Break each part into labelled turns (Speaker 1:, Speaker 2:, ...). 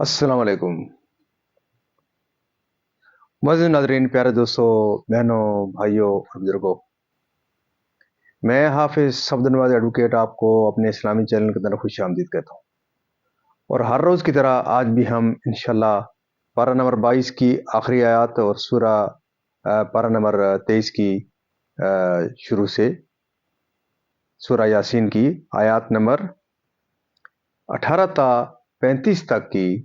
Speaker 1: السلام علیکم معزز ناظرین، پیارے دوستوں، بہنوں، بھائیوں اور بزرگوں، میں حافظ صفد نواز ایڈوکیٹ آپ کو اپنے اسلامی چینل کی طرف خوش آمدید کہتا ہوں۔ اور ہر روز کی طرح آج بھی ہم انشاءاللہ پارہ نمبر 22 کی آخری آیات اور سورہ پارہ نمبر 23 کی شروع سے سورہ یاسین کی آیات نمبر 18 تا 35 تک کی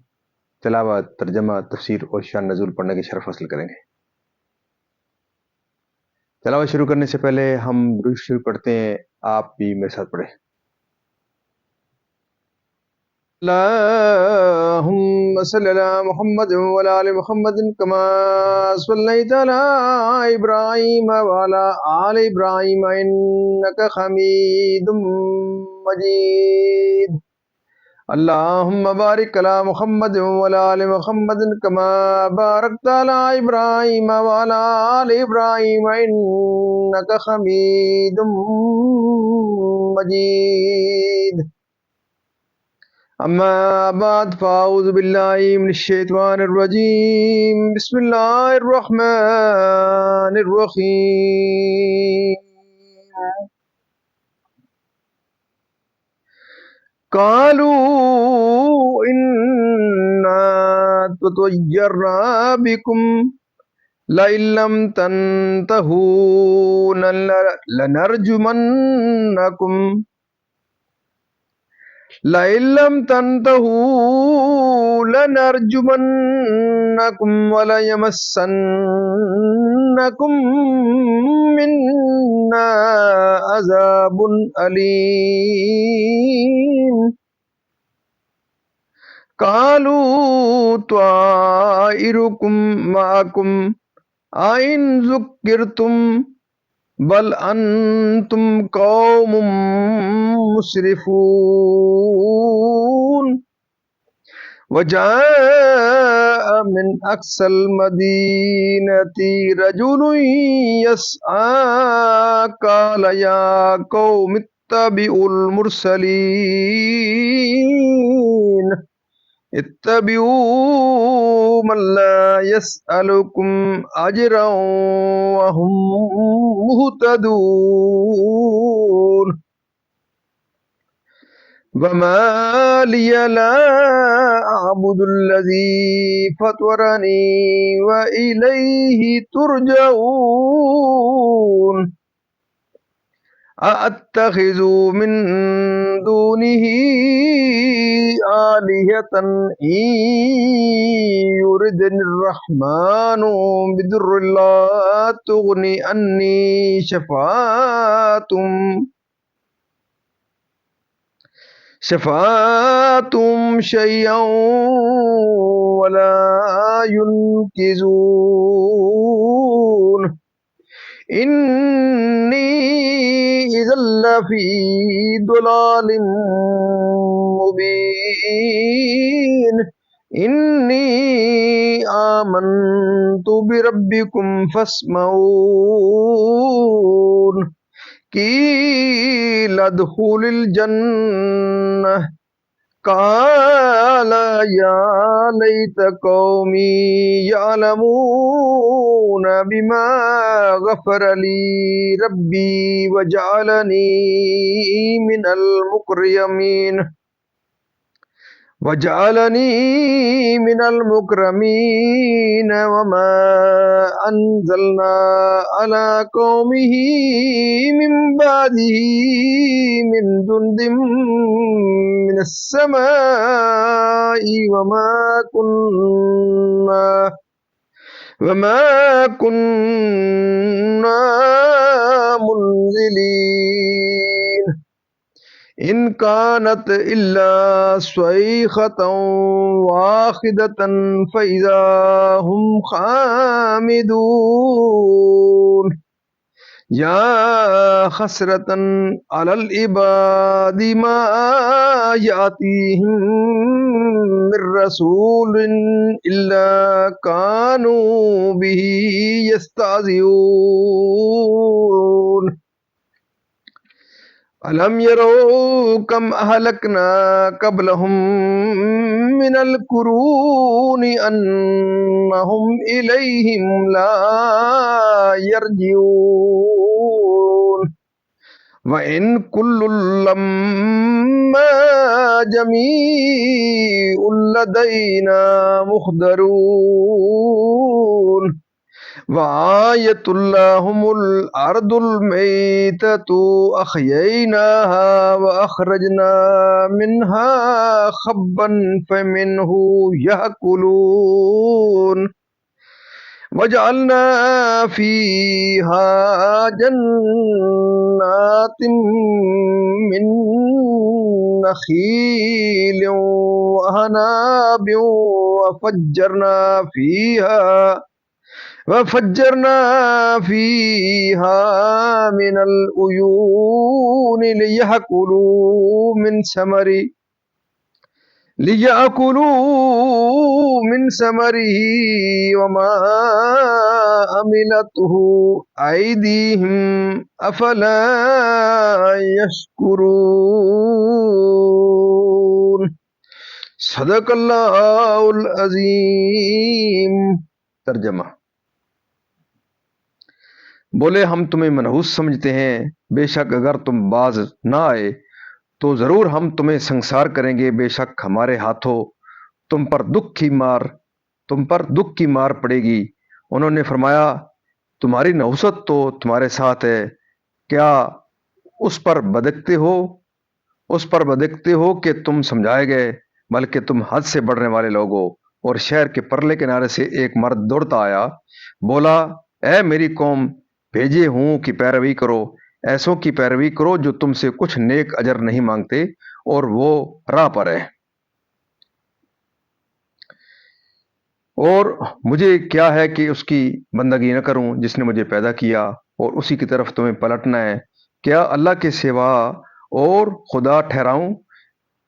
Speaker 1: تلاوت، ترجمہ، تفسیر اور شان نزول پڑھنے کی شرف حاصل کریں گے۔ تلاوت شروع کرنے سے پہلے ہم درود شریف پڑھتے ہیں، آپ بھی میرے ساتھ پڑھیں۔ اللهم صل على محمد وعلى آل محمد كما صليت على إبراهيم وعلى آل إبراهيم إنك حميد مجيد. اللهم بارك على محمد وعلى آل محمد كما باركت على إبراهيم وعلى آل إبراهيم إنك حميد مجيد. أما بعد فأعوذ بالله من الشيطان الرجيم. بسم الله الرحمن الرحيم. قالوا إنا تطيرنا بكم لئن لم تنتهوا لنرجمنكم وليمسنكم منا عذاب أليم. قالوا طائركم معكم أئن ذكرتم بل أنتم قوم مسرفون. وجاء من أقصى المدينة رجل يسعى قال يا قوم اتبعوا المرسلين اتبعوا من لا يسألكم أجرا وهم مهتدون. وما لي لا أعبد الذي فطرني وإليه ترجعون. أأتخذ من دونه آلهة إن يردني الرحمن بضر لا تغني عني شفاعتهم شيئا ولا ينقذون. إني إذا لفي ضلال مبين. إني آمنت بربكم فاسمعون. قيل ادخل الجنة قال يا ليت قومي يعلمون بما غفر لي ربي وجعلني من المكرمين. وما أنزلنا على قومه من بعده من جند من السماء وما كنا منزلين. إن كانت إلا صيحة واحدة فإذا هم خامدون. يا حسرة على العباد ما يأتيهم من رسول إلا كانوا به يستهزئون. ألم يروا كم أهلكنا قبلهم من القرون أنهم إليهم لا يرجعون وإن كل لما جميع لدينا محضرون وآية لهم الأرض الميتة أحييناها وأخرجنا منها حبا فمنه يأكلون وجعلنا فيها جنات من نخيل وأعناب وفجرنا فيها من العيون ليأكلوا من ثمره وما عملته أيديهم أفلا يشكرون صدق اللہ العظیم۔ ترجمہ: بولے ہم تمہیں منحوس سمجھتے ہیں، بے شک اگر تم باز نہ آئے تو ضرور ہم تمہیں سنسار کریں گے، بے شک ہمارے ہاتھوں تم پر دکھ کی مار پڑے گی۔ انہوں نے فرمایا تمہاری نحوست تو تمہارے ساتھ ہے، کیا اس پر بدکتے ہو کہ تم سمجھائے گئے، بلکہ تم حد سے بڑھنے والے لوگ ہو۔ اور شہر کے پرلے کنارے سے ایک مرد دوڑتا آیا، بولا اے میری قوم، بھیجے ہوں کی پیروی کرو، ایسوں کی پیروی کرو جو تم سے کچھ نیک اجر نہیں مانگتے اور وہ راہ پر ہے۔ اور مجھے کیا ہے کہ اس کی بندگی نہ کروں جس نے مجھے پیدا کیا، اور اسی کی طرف تمہیں پلٹنا ہے۔ کیا اللہ کے سوا اور خدا ٹھہراؤں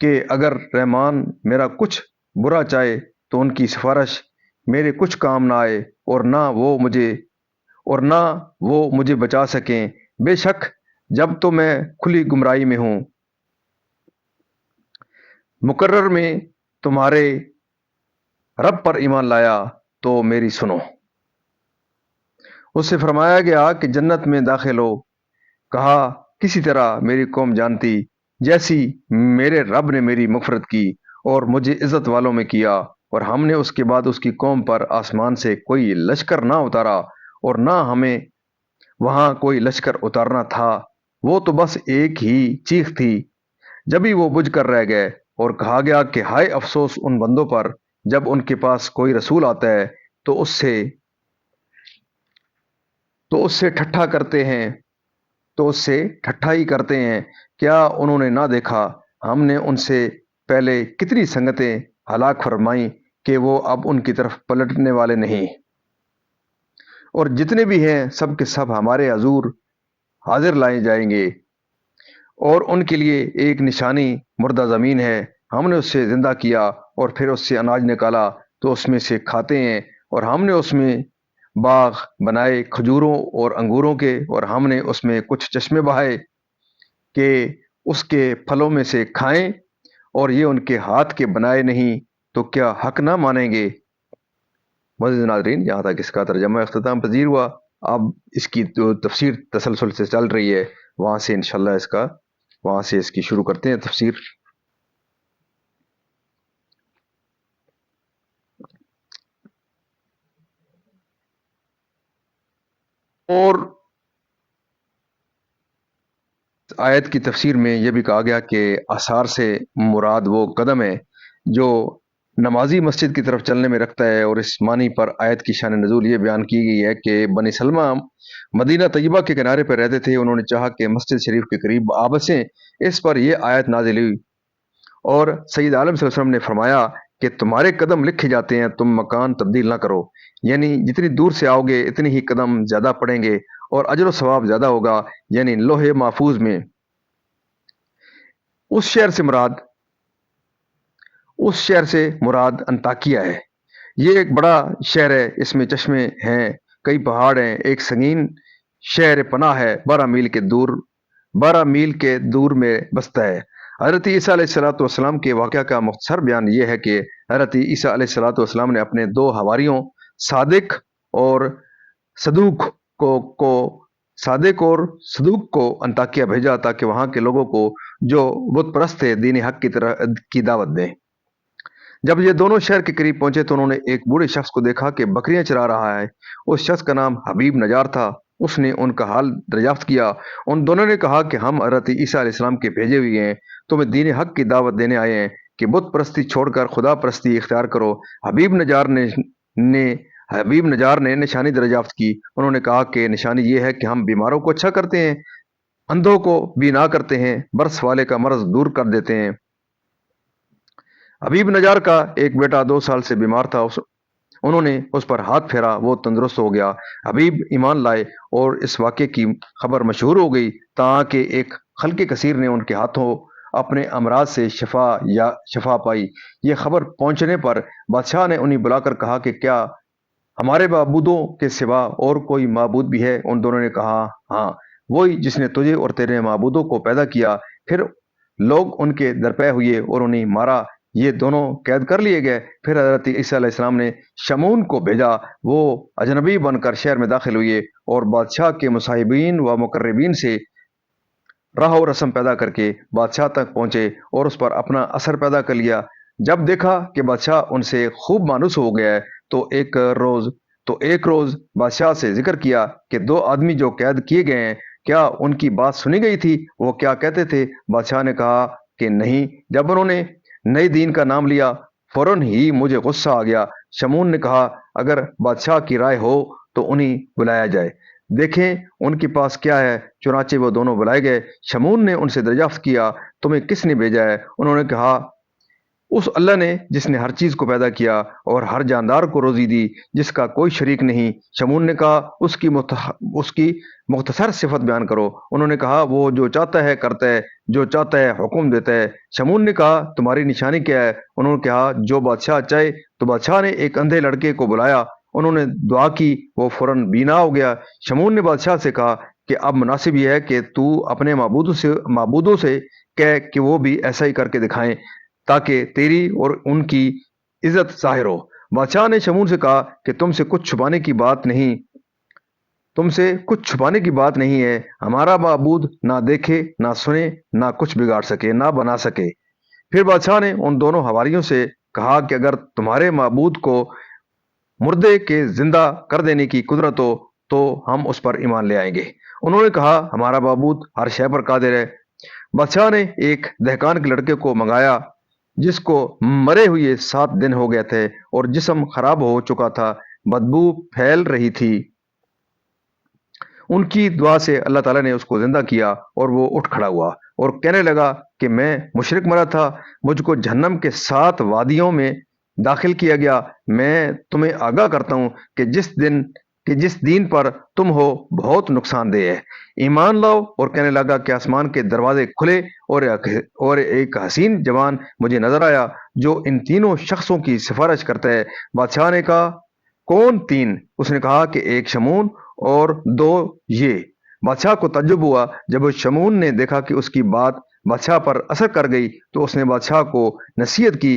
Speaker 1: کہ اگر رحمان میرا کچھ برا چاہے تو ان کی سفارش میرے کچھ کام نہ آئے، اور نہ وہ مجھے بچا سکیں۔ بے شک جب تو میں کھلی گمراہی میں ہوں، مقرر میں تمہارے رب پر ایمان لایا تو میری سنو۔ اس سے فرمایا گیا کہ جنت میں داخل ہو، کہا کسی طرح میری قوم جانتی جیسی میرے رب نے میری مغفرت کی اور مجھے عزت والوں میں کیا، اور ہم نے اس کے بعد اس کی قوم پر آسمان سے کوئی لشکر نہ اتارا اور نہ ہمیں وہاں کوئی لشکر اتارنا تھا، وہ تو بس ایک ہی چیخ تھی جبھی وہ بجھ کر رہ گئے۔ اور کہا گیا کہ ہائے افسوس ان بندوں پر جب ان کے پاس کوئی رسول آتا ہے تو اس سے ٹھٹھا ہی کرتے ہیں۔ کیا انہوں نے نہ دیکھا ہم نے ان سے پہلے کتنی سنگتیں ہلاک فرمائیں کہ وہ اب ان کی طرف پلٹنے والے نہیں، اور جتنے بھی ہیں سب کے سب ہمارے حضور حاضر لائے جائیں گے، اور ان کے لیے ایک نشانی مردہ زمین ہے، ہم نے اس سے زندہ کیا اور پھر اس سے اناج نکالا تو اس میں سے کھاتے ہیں، اور ہم نے اس میں باغ بنائے کھجوروں اور انگوروں کے، اور ہم نے اس میں کچھ چشمے بہائے کہ اس کے پھلوں میں سے کھائیں، اور یہ ان کے ہاتھ کے بنائے نہیں تو کیا حق نہ مانیں گے۔ معزز ناظرین، یہاں تک اس کا ترجمہ اختتام پذیر ہوا۔ اب اس کی جو تفسیر تسلسل سے چل رہی ہے وہاں سے انشاءاللہ اس کی شروع کرتے ہیں تفسیر۔ اور آیت کی تفسیر میں یہ بھی کہا گیا کہ آثار سے مراد وہ قدم ہے جو نمازی مسجد کی طرف چلنے میں رکھتا ہے، اور اس معنی پر آیت کی شان نزول یہ بیان کی گئی ہے کہ بنی سلمہ مدینہ طیبہ کے کنارے پر رہتے تھے، انہوں نے چاہا کہ مسجد شریف کے قریب آ بسیں، اس پر یہ آیت نازل ہوئی، اور سید عالم صلی اللہ علیہ وسلم نے فرمایا کہ تمہارے قدم لکھے جاتے ہیں، تم مکان تبدیل نہ کرو، یعنی جتنی دور سے آؤ گے اتنی ہی قدم زیادہ پڑیں گے اور اجر و ثواب زیادہ ہوگا، یعنی لوح محفوظ میں۔ اس شہر سے مراد انطاکیہ ہے۔ یہ ایک بڑا شہر ہے، اس میں چشمے ہیں، کئی پہاڑ ہیں، ایک سنگین شہر پناہ ہے، 12 میل کے دور 12 میل کے دور میں بستا ہے۔ حضرت عیسیٰ علیہ السلام کے واقعہ کا مختصر بیان یہ ہے کہ حضرت عیسیٰ علیہ السلام نے اپنے 2 حواریوں صادق اور صدوق کو صادق اور صدوق کو انطاکیہ بھیجا تاکہ وہاں کے لوگوں کو جو بت پرست تھے دین حق کی دعوت دیں۔ جب یہ دونوں شہر کے قریب پہنچے تو انہوں نے ایک بوڑھے شخص کو دیکھا کہ بکریاں چرا رہا ہے۔ اس شخص کا نام حبیب نجار تھا۔ اس نے ان کا حال دریافت کیا۔ ان دونوں نے کہا کہ ہم حضرت عیسیٰ علیہ السلام کے بھیجے ہوئے ہیں، تمہیں دین حق کی دعوت دینے آئے ہیں کہ بت پرستی چھوڑ کر خدا پرستی اختیار کرو۔ حبیب نجار نے نشانی دریافت کی۔ انہوں نے کہا کہ نشانی یہ ہے کہ ہم بیماروں کو اچھا کرتے ہیں، اندھوں کو بینا کرتے ہیں، برس والے کا مرض دور کر دیتے ہیں۔ حبیب نجار کا ایک بیٹا 2 سال سے بیمار تھا۔ انہوں نے اس پر ہاتھ پھیرا، وہ تندرست ہو گیا۔ حبیب ایمان لائے اور اس واقعے کی خبر مشہور ہو گئی تاکہ ایک خلق کثیر نے ان کے ہاتھوں اپنے امراض سے شفا پائی۔ یہ خبر پہنچنے پر بادشاہ نے انہیں بلا کر کہا کہ کیا ہمارے معبودوں کے سوا اور کوئی معبود بھی ہے؟ ان دونوں نے کہا ہاں، وہی جس نے تجھے اور تیرے معبودوں کو پیدا کیا۔ پھر لوگ ان کے درپے ہوئے اور انہیں مارا۔ یہ دونوں قید کر لیے گئے۔ پھر حضرت عیسیٰ علیہ السلام نے شمعون کو بھیجا۔ وہ اجنبی بن کر شہر میں داخل ہوئے اور بادشاہ کے مصاحبین و مقربین سے راہ و رسم پیدا کر کے بادشاہ تک پہنچے اور اس پر اپنا اثر پیدا کر لیا۔ جب دیکھا کہ بادشاہ ان سے خوب مانوس ہو گیا ہے تو ایک روز بادشاہ سے ذکر کیا کہ 2 آدمی جو قید کیے گئے ہیں، کیا ان کی بات سنی گئی تھی؟ وہ کیا کہتے تھے؟ بادشاہ نے کہا کہ نہیں۔ جب انہوں نے نئے دین کا نام لیا فوراً ہی مجھے غصہ آ گیا۔ شمعون نے کہا اگر بادشاہ کی رائے ہو تو انہیں بلایا جائے، دیکھیں ان کے پاس کیا ہے۔ چنانچہ وہ دونوں بلائے گئے۔ شمعون نے ان سے دریافت کیا تمہیں کس نے بھیجا ہے؟ انہوں نے کہا اس اللہ نے جس نے ہر چیز کو پیدا کیا اور ہر جاندار کو روزی دی، جس کا کوئی شریک نہیں۔ شمعون نے کہا اس کی مختصر صفت بیان کرو۔ انہوں نے کہا وہ جو چاہتا ہے کرتا ہے، جو چاہتا ہے حکم دیتا ہے۔ شمعون نے کہا تمہاری نشانی کیا ہے؟ انہوں نے کہا جو بادشاہ چاہے۔ تو بادشاہ نے ایک اندھے لڑکے کو بلایا، انہوں نے دعا کی، وہ فوراً بینا ہو گیا۔ شمعون نے بادشاہ سے کہا کہ اب مناسب یہ ہے کہ تو اپنے معبودوں سے کہہ کہ وہ بھی ایسا ہی کر کے دکھائیں تاکہ تیری اور ان کی عزت ظاہر ہو۔ بادشاہ نے شمعون سے کہا کہ تم سے کچھ چھپانے کی بات نہیں ہے۔ ہمارا معبود نہ دیکھے، نہ سنے، نہ کچھ بگاڑ سکے، نہ بنا سکے۔ پھر بادشاہ نے ان دونوں حواریوں سے کہا کہ اگر تمہارے معبود کو مردے کے زندہ کر دینے کی قدرت ہو تو ہم اس پر ایمان لے آئیں گے۔ انہوں نے کہا ہمارا معبود ہر شے پر قادر ہے۔ بادشاہ نے ایک دہقان کے لڑکے کو منگایا جس کو مرے ہوئے 7 دن ہو گئے تھے اور جسم خراب ہو چکا تھا، بدبو پھیل رہی تھی۔ ان کی دعا سے اللہ تعالیٰ نے اس کو زندہ کیا اور وہ اٹھ کھڑا ہوا اور کہنے لگا کہ میں مشرک مرا تھا، مجھ کو جہنم کے 7 وادیوں میں داخل کیا گیا۔ میں تمہیں آگاہ کرتا ہوں کہ جس دین پر تم ہو بہت نقصان دہ ہے۔ ایمان لاؤ۔ اور کہنے لگا کہ آسمان کے دروازے کھلے اور ایک حسین جوان مجھے نظر آیا جو ان تینوں شخصوں کی سفارش کرتا ہے۔ بادشاہ نے کہا کون 3؟ اس نے کہا کہ ایک شمعون اور 2 یہ۔ بادشاہ کو تعجب ہوا۔ جب شمعون نے دیکھا کہ اس کی بات بادشاہ پر اثر کر گئی تو اس نے بادشاہ کو نصیحت کی۔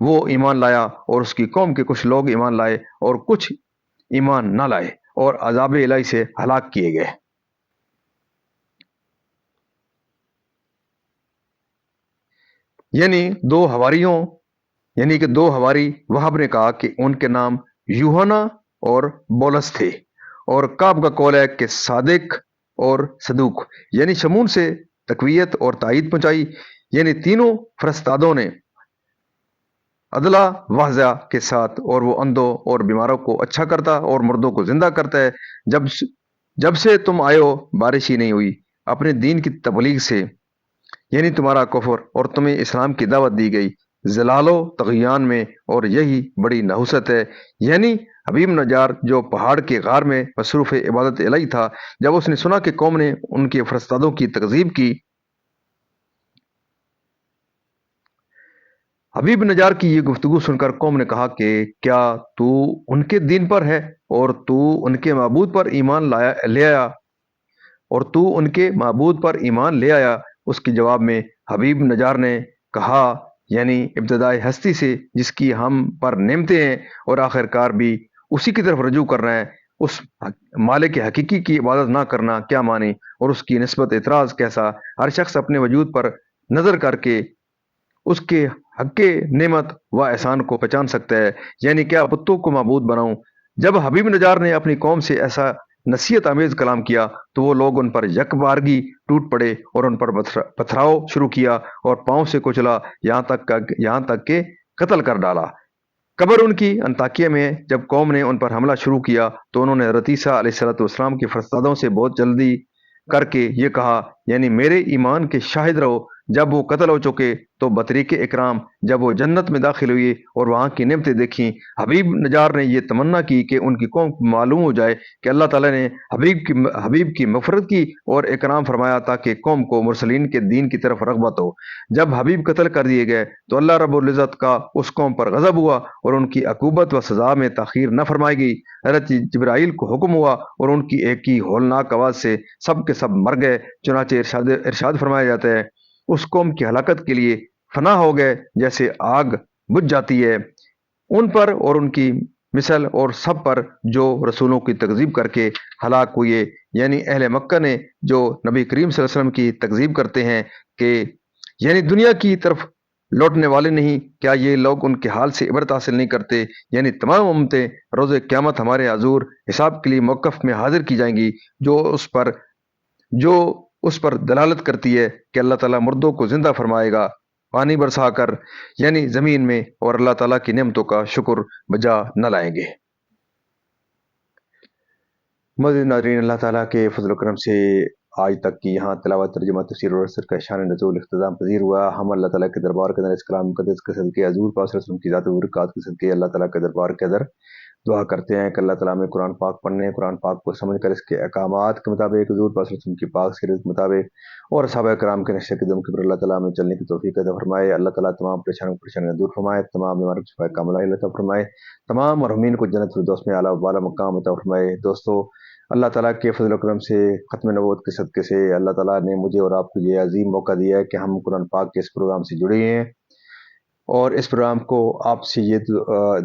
Speaker 1: وہ ایمان لایا اور اس کی قوم کے کچھ لوگ ایمان لائے اور کچھ ایمان نہ لائے اور عذاب الہی سے ہلاک کیے گئے۔ یعنی کہ 2 حواری وہب نے کہا کہ ان کے نام یوحنا اور بولس تھے، اور کعب کا قول ہے کہ صادق اور صدوق، یعنی شمعون سے تقویت اور تائید پہنچائی۔ یعنی تینوں فرستادوں نے عدلہ واضح کے ساتھ، اور وہ اندھوں اور بیماروں کو اچھا کرتا اور مردوں کو زندہ کرتا ہے۔ جب سے تم آئے ہو بارش ہی نہیں ہوئی اپنے دین کی تبلیغ سے، یعنی تمہارا کفر، اور تمہیں اسلام کی دعوت دی گئی ضلال و طغیان میں، اور یہی بڑی نحوست ہے۔ یعنی حبیب نجار جو پہاڑ کے غار میں مصروف عبادت الہی تھا، جب اس نے سنا کہ قوم نے ان کے فرستادوں کی تکذیب کی، حبیب نجار کی یہ گفتگو سن کر قوم نے کہا کہ کیا تو ان کے دین پر ہے اور تو ان کے معبود پر ایمان لے آیا؟ اور تو ان کے معبود پر ایمان لے آیا۔ اس کے جواب میں حبیب نجار نے کہا، یعنی ابتدائی ہستی سے جس کی ہم پر نعمتیں ہیں اور آخر کار بھی اسی کی طرف رجوع کر رہے ہیں، اس مالک حقیقی کی عبادت نہ کرنا کیا معنی اور اس کی نسبت اعتراض کیسا؟ ہر شخص اپنے وجود پر نظر کر کے اس کے حق نعمت و احسان کو پہچان سکتا ہے، یعنی کیا بتوں کو معبود بناؤں؟ جب حبیب نجار نے اپنی قوم سے ایسا نصیحت آمیز کلام کیا تو وہ لوگ ان پر یک بارگی ٹوٹ پڑے اور ان پر پتھراؤ شروع کیا اور پاؤں سے کچلا، یہاں تک کہ قتل کر ڈالا۔ قبر ان کی انطاکیہ میں ہے۔ جب قوم نے ان پر حملہ شروع کیا تو انہوں نے حضرت عیسیٰ علیہ السلام کے فرزندوں سے بہت جلدی کر کے یہ کہا، یعنی میرے ایمان کے شاہد رہو۔ جب وہ قتل ہو چکے تو بطریق اکرام جب وہ جنت میں داخل ہوئے اور وہاں کی نعمتیں دیکھیں، حبیب نجار نے یہ تمنا کی کہ ان کی قوم کو معلوم ہو جائے کہ اللہ تعالیٰ نے حبیب کی مغفرت کی اور اکرام فرمایا تاکہ قوم کو مرسلین کے دین کی طرف رغبت ہو۔ جب حبیب قتل کر دیے گئے تو اللہ رب العزت کا اس قوم پر غضب ہوا اور ان کی عقوبت و سزا میں تاخیر نہ فرمائی گئی۔ حضرت جبرائیل کو حکم ہوا اور ان کی ایک ہی ہولناک آواز سے سب کے سب مر گئے۔ چنانچہ ارشاد فرمایا جاتا ہے، اس قوم کی ہلاکت کے لیے فنا ہو گئے جیسے آگ بجھ جاتی ہے، ان پر اور ان کی مثل اور سب پر جو رسولوں کی تکذیب کر کے ہلاک ہوئے، یعنی اہل مکہ نے جو نبی کریم صلی اللہ علیہ وسلم کی تکذیب کرتے ہیں کہ یعنی دنیا کی طرف لوٹنے والے نہیں، کیا یہ لوگ ان کے حال سے عبرت حاصل نہیں کرتے؟ یعنی تمام امتیں روز قیامت ہمارے حضور حساب کے لیے موقف میں حاضر کی جائیں گی، جو اس پر دلالت کرتی ہے کہ اللہ تعالیٰ مردوں کو زندہ فرمائے گا پانی برسا کر، یعنی زمین میں، اور اللہ تعالیٰ کی نعمتوں کا شکر بجا نہ لائیں گے۔ مزید ناظرین، اللہ تعالیٰ کے فضل و کرم سے آج تک کی یہاں تلاوت، ترجمہ، تفسیر اور اثر کا شان نزول اختتام پذیر ہوا۔ ہم اللہ تعالیٰ کے دربار کے اندر اس کلام مقدس کے صدقے حضور پاک صلی اللہ علیہ وسلم کی ذات و برکات کے صدقے اللہ تعالیٰ کے دربار کے اندر دعا کرتے ہیں کہ اللہ تعالیٰ میں قرآن پاک پڑھنے، قرآن پاک کو سمجھ کر اس کے احکامات کے مطابق حضور پاک صلی اللہ علیہ وسلم کی پاک سیرت کے مطابق اور صحابہ کرام کے نقش قدم کے پر اللہ تعالیٰ میں چلنے کی توفیق عطا فرمائے۔ اللہ تعالیٰ تمام پریشانیاں دور فرمائے، تمام بیماریوں کو شفا کاملہ عطا فرمائے، تمام مرحومین کو جنت الفردوس میں اعلیٰ والا مقام عطا فرمائے۔ دوستو، اللہ تعالیٰ کے فضل و کرم سے ختم نبوت کے صدقے سے اللہ تعالیٰ نے مجھے اور آپ کو یہ عظیم موقع دیا ہے کہ ہم قرآن پاک کے اس پروگرام سے جڑے ہیں، اور اس پروگرام کو آپ سے یہ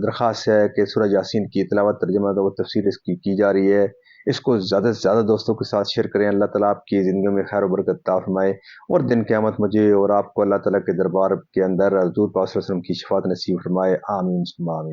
Speaker 1: درخواست ہے کہ سورہ یاسین کی تلاوت، ترجمہ و تفسیر اس کی جا رہی ہے، اس کو زیادہ سے زیادہ دوستوں کے ساتھ شیئر کریں۔ اللہ تعالیٰ آپ کی زندگیوں میں خیر و برکت عطا فرمائے اور دن قیامت مجھے اور آپ کو اللہ تعالیٰ کے دربار کے اندر حضور پاک صلی اللہ علیہ وسلم کی شفاعت نصیب فرمائے۔ آمین ثم آمین۔